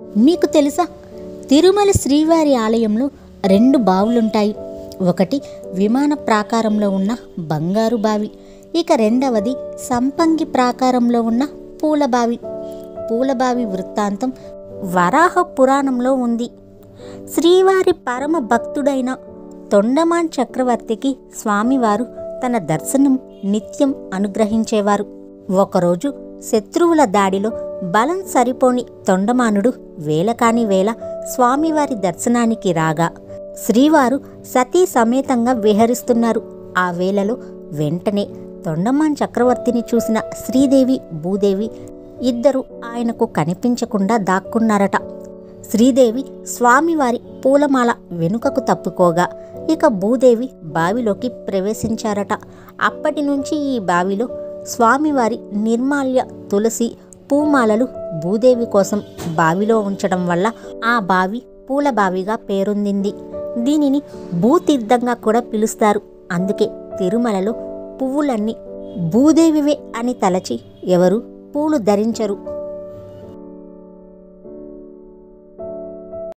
మీకు తెలుసా, తిరుమల శ్రీవారి ఆలయంలో 2 బావులుంటాయి. ఒకటి విమాన ప్రాకారంలో ఉన్న బంగారు బావి, ఇక రెండవది సంపంగి ప్రాకారంలో ఉన్న పూలబావి. పూలబావి వృత్తాంతం వరాహ పురాణంలో ఉంది. శ్రీవారి పరమ భక్తుడైన తొండమాన్ చక్రవర్తికి స్వామివారు తన దర్శనం నిత్యం అనుగ్రహించేవారు. ఒకరోజు శత్రువుల దాడిలో బలం సరిపోని తొండమానుడు వేలకాని వేళ స్వామివారి దర్శనానికి రాగా శ్రీవారు సతీ సమేతంగా విహరిస్తున్నారు. ఆ వేళలో వెంటనే తొండమాన్ చక్రవర్తిని చూసిన శ్రీదేవి, భూదేవి ఇద్దరు ఆయనకు కనిపించకుండా దాక్కున్నారట. శ్రీదేవి స్వామివారి పూలమాల వెనుకకు తప్పుకోగా ఇక భూదేవి బావిలోకి ప్రవేశించారట. అప్పటి నుంచి ఈ బావిలో స్వామివారి నిర్మాల్య, తులసి, పూమాలలు భూదేవి కోసం బావిలో ఉంచడం వల్ల ఆ బావి పూలబావిగా పేరొందింది. దీనిని భూతీర్థంగా కూడా పిలుస్తారు. అందుకే తిరుమలలో పువ్వులన్నీ భూదేవివే అని తలచి ఎవరు పూలు ధరించరు.